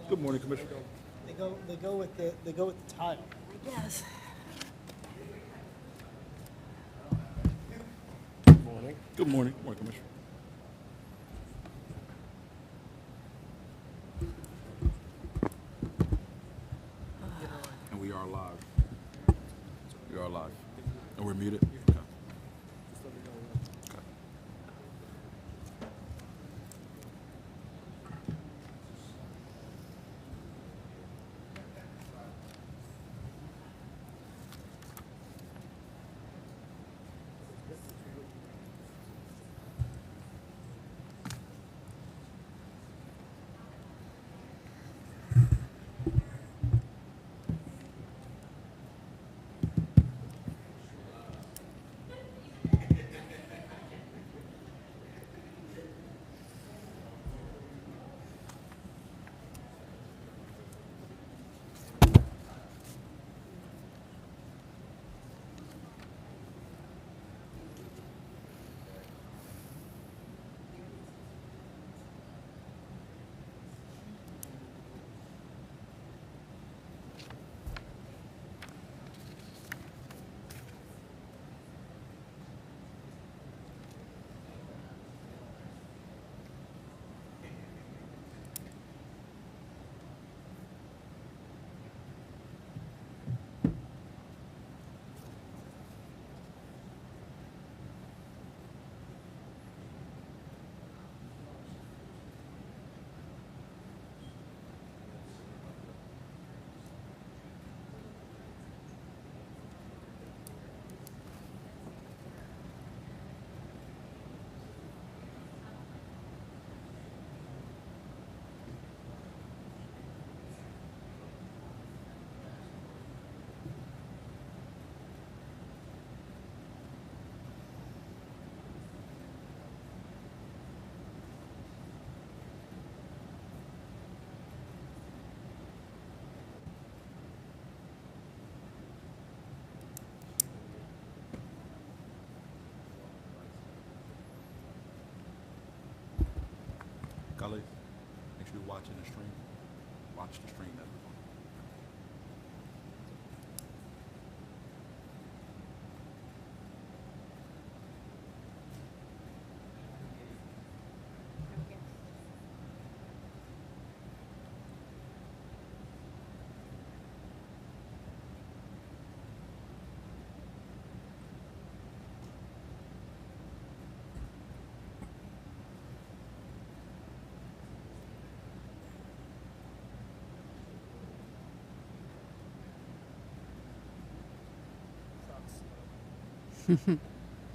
Good morning, Commissioner. They go with the tile. Yes. Good morning. Good morning, Commissioner. And we are live. We are live. And we're muted? Okay. Okay. Khalid, make sure you're watching the stream. Watch the stream, everyone.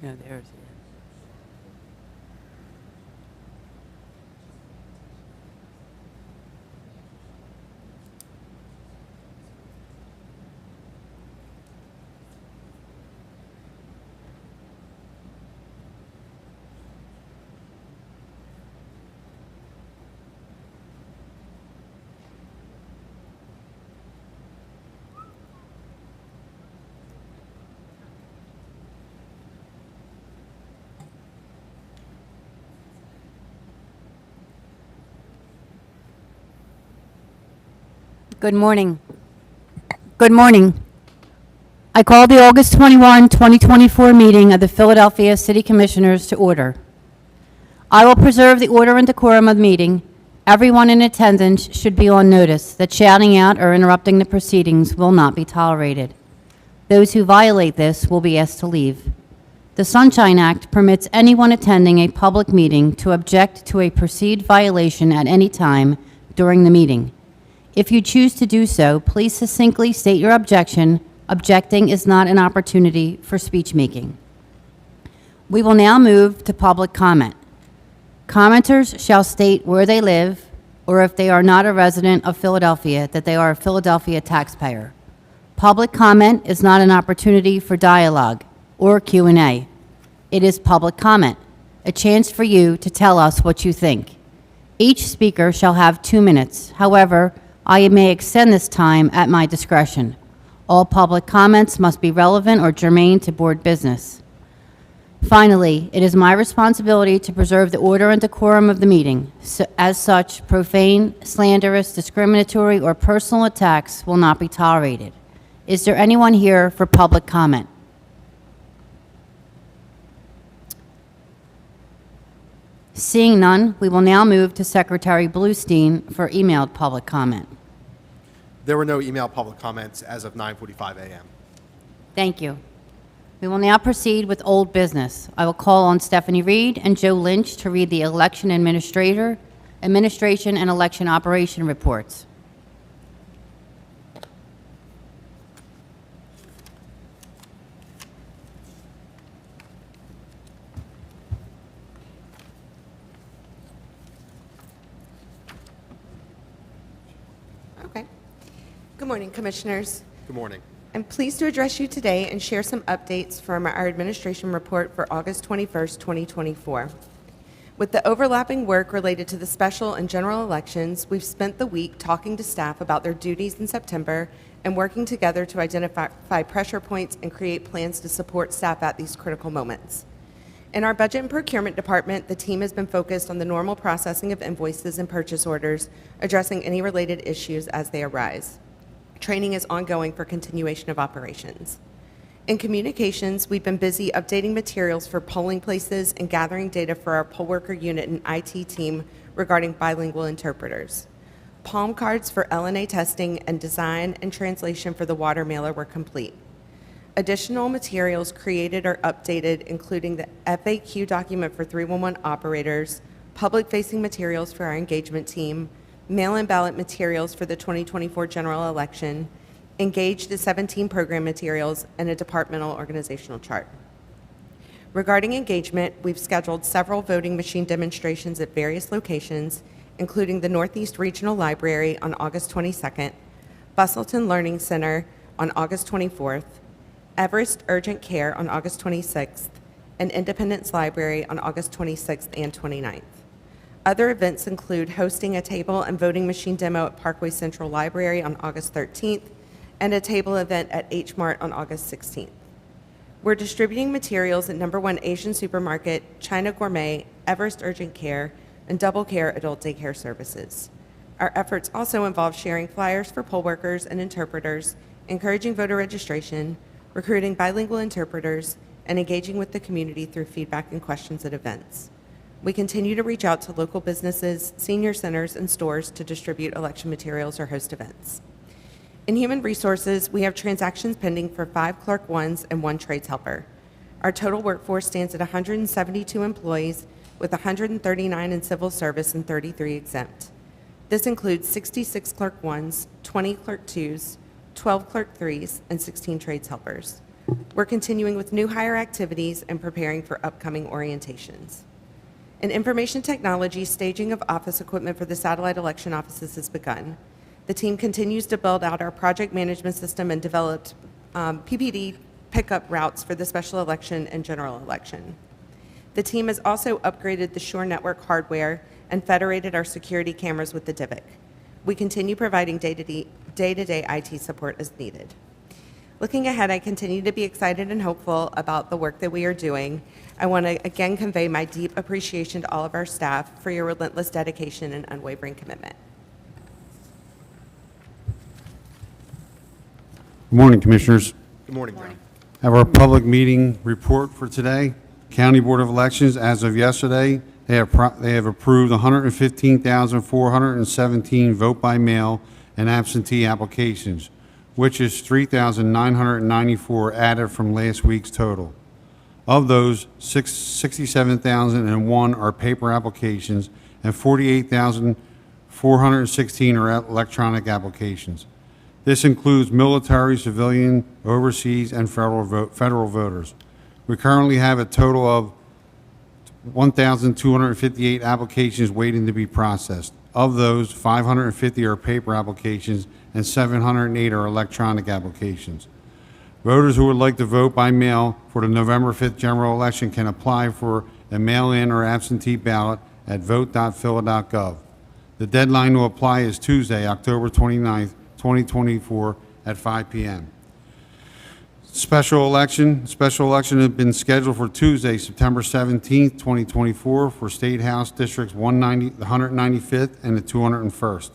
Yeah, there's it. Good morning. Good morning. I call the August 21, 2024 meeting of the Philadelphia City Commissioners to order. I will preserve the order and decorum of the meeting. Everyone in attendance should be on notice that shouting out or interrupting the proceedings will not be tolerated. Those who violate this will be asked to leave. The Sunshine Act permits anyone attending a public meeting to object to a perceived violation at any time during the meeting. If you choose to do so, please succinctly state your objection. Objecting is not an opportunity for speech making. We will now move to public comment. Commenters shall state where they live, or if they are not a resident of Philadelphia, that they are a Philadelphia taxpayer. Public comment is not an opportunity for dialogue or Q&A. It is public comment, a chance for you to tell us what you think. Each speaker shall have 2 minutes. However, I may extend this time at my discretion. All public comments must be relevant or germane to board business. Finally, it is my responsibility to preserve the order and decorum of the meeting. As such, profane, slanderous, discriminatory, or personal attacks will not be tolerated. Is there anyone here for public comment? Seeing none, we will now move to Secretary Bluestein for emailed public comment. There were no email public comments as of 9:45 a.m. Thank you. We will now proceed with old business. I will call on Stephanie Reed and Joe Lynch to read the election administration and election operation reports. Okay. Good morning, Commissioners. Good morning. I'm pleased to address you today and share some updates from our administration report for August 21st, 2024. With the overlapping work related to the special and general elections, we've spent the week talking to staff about their duties in September and working together to identify pressure points and create plans to support staff at these critical moments. In our budget and procurement department, the team has been focused on the normal processing of invoices and purchase orders, addressing any related issues as they arise. Training is ongoing for continuation of operations. In communications, we've been busy updating materials for polling places and gathering data for our poll worker unit and IT team regarding bilingual interpreters. Palm cards for LNA testing and design and translation for the water mailer were complete. Additional materials created or updated, including the FAQ document for 311 operators, public-facing materials for our engagement team, mail-in ballot materials for the 2024 general election, Engage the 17 program materials, and a departmental organizational chart. Regarding engagement, we've scheduled several voting machine demonstrations at various locations, including the Northeast Regional Library on August 22nd, Bustleton Learning Center on August 24th, Everest Urgent Care on August 26th, and Independence Library on August 26th and 29th. Other events include hosting a table and voting machine demo at Parkway Central Library on August 13th and a table event at H Mart on August 16th. We're distributing materials at No. 1 Asian Supermarket, China Gourmet, Everest Urgent Care, and Double Care Adult Daycare Services. Our efforts also involve sharing flyers for poll workers and interpreters, encouraging voter registration, recruiting bilingual interpreters, and engaging with the community through feedback and questions at events. We continue to reach out to local businesses, senior centers, and stores to distribute election materials or host events. In human resources, we have transactions pending for 5 clerk ones and 1 trades helper. Our total workforce stands at 172 employees, with 139 in civil service and 33 exempt. This includes 66 clerk ones, 20 clerk twos, 12 clerk threes, and 16 trades helpers. We're continuing with new hire activities and preparing for upcoming orientations. In information technology, staging of office equipment for the satellite election offices has begun. The team continues to build out our project management system and developed PPD pickup routes for the special election and general election. The team has also upgraded the Shore Network hardware and federated our security cameras with the DIVIC. We continue providing day-to-day IT support as needed. Looking ahead, I continue to be excited and hopeful about the work that we are doing. I want to again convey my deep appreciation to all of our staff for your relentless dedication and unwavering commitment. Good morning, Commissioners. Good morning, John. I have our public meeting report for today. County Board of Elections, as of yesterday, they have approved 115,417 vote by mail and absentee applications, which is 3,994 added from last week's total. Of those, 67,001 are paper applications and 48,416 are electronic applications. This includes military, civilian, overseas, and federal voters. We currently have a total of 1,258 applications waiting to be processed. Of those, 550 are paper applications and 708 are electronic applications. Voters who would like to vote by mail for the November 5th general election can apply for a mail-in or absentee ballot at vote.phila.gov. The deadline to apply is Tuesday, October 29th, 2024 at 5 p.m. Special election has been scheduled for Tuesday, September 17th, 2024, for State House Districts 190, the 195th and the 201st.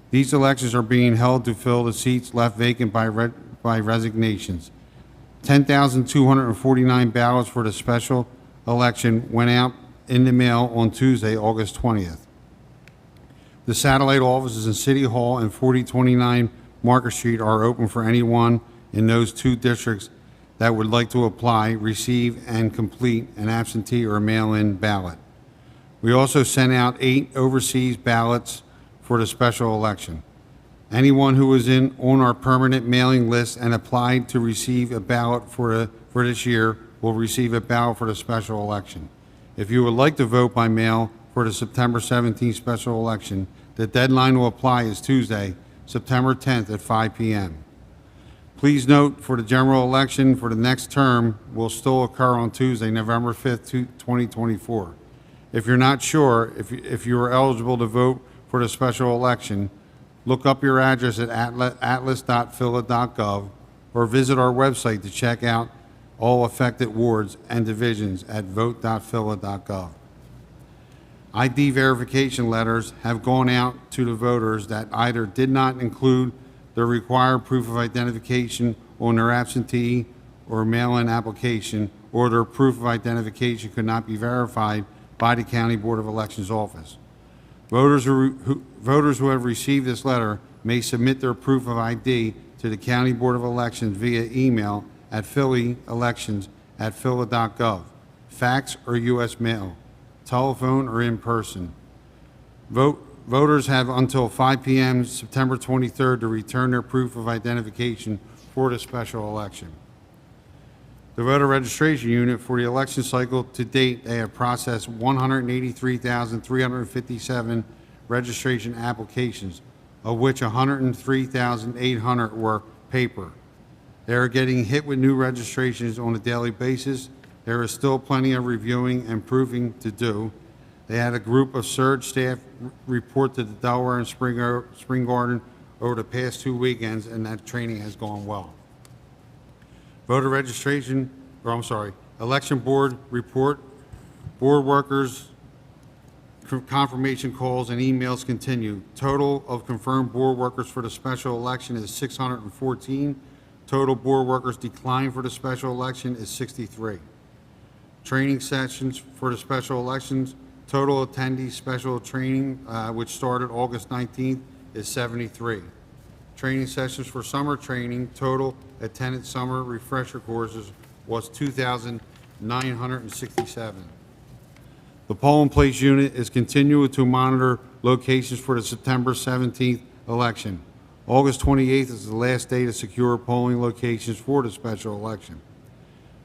These elections are being held to fill the seats left vacant by resignations. 10,249 ballots for the special election went out in the mail on Tuesday, August 20th. The satellite offices in City Hall and 4029 Market Street are open for anyone in those two districts that would like to apply, receive, and complete an absentee or mail-in ballot. We also sent out 8 overseas ballots for the special election. Anyone who was on our permanent mailing list and applied to receive a ballot for this year will receive a ballot for the special election. If you would like to vote by mail for the September 17th special election, the deadline to apply is Tuesday, September 10th at 5 p.m. Please note, for the general election for the next term will still occur on Tuesday, November 5th, 2024. If you're not sure if you are eligible to vote for the special election, look up your address at atlas.phila.gov or visit our website to check out all affected wards and divisions at vote.phila.gov. ID verification letters have gone out to the voters that either did not include the required proof of identification on their absentee or mail-in application, or their proof of identification could not be verified by the County Board of Elections office. Voters who have received this letter may submit their proof of ID to the County Board of Elections via email at philly.elections@phila.gov, fax or U.S. mail, telephone or in person. Voters have until 5 p.m. September 23rd to return their proof of identification for the special election. The voter registration unit for the election cycle to date, they have processed 183,357 registration applications, of which 103,800 were paper. They are getting hit with new registrations on a daily basis. There is still plenty of reviewing and proofing to do. They had a group of surge staff report to the Delaware and Spring Garden over the past 2 weekends, and that training has gone well. Election board report, board workers, confirmation calls and emails continue. Total of confirmed board workers for the special election is 614. Total board workers declined for the special election is 63. Training sessions for the special elections, total attendees special training, which started August 19th, is 73. Training sessions for summer training, total attended summer refresher courses was 2,967. The polling place unit is continuing to monitor locations for the September 17th election. August 28th is the last day to secure polling locations for the special election.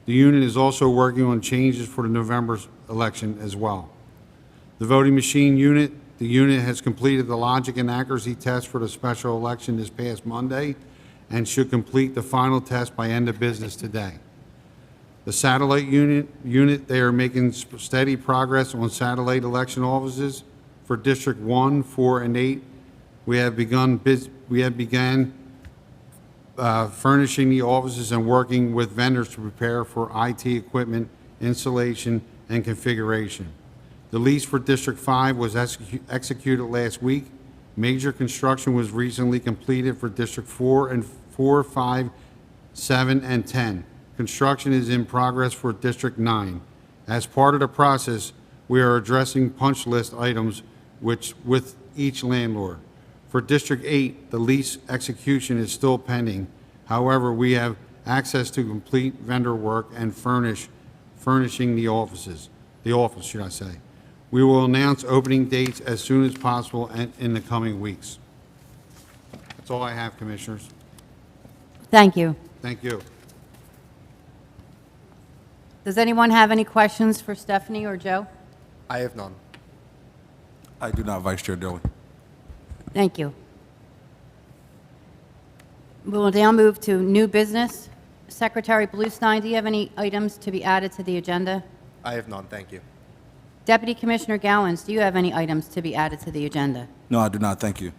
The unit is also working on changes for the November election as well. The voting machine unit, the unit has completed the logic and accuracy test for the special election this past Monday and should complete the final test by end of business today. The satellite unit, they are making steady progress on satellite election offices for District 1, 4, and 8. We have begun furnishing the offices and working with vendors to prepare for IT equipment installation and configuration. The lease for District 5 was executed last week. Major construction was recently completed for District 4, 5, 7, and 10. Construction is in progress for District 9. As part of the process, we are addressing punch list items with each landlord. For District 8, the lease execution is still pending. However, we have access to complete vendor work and furnishing the office, should I say. We will announce opening dates as soon as possible and in the coming weeks. That's all I have, Commissioners. Thank you. Thank you. Does anyone have any questions for Stephanie or Joe? I have none. I do not, Vice Chair Dilly. Thank you. We will now move to new business. Secretary Bluestein, do you have any items to be added to the agenda? I have none, thank you. Deputy Commissioner Gowans, do you have any items to be added to the agenda? No, I do not, thank you.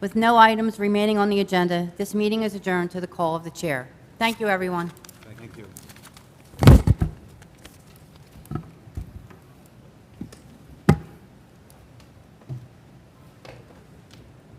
With no items remaining on the agenda, this meeting is adjourned to the call of the chair. Thank you, everyone. Thank Thank you.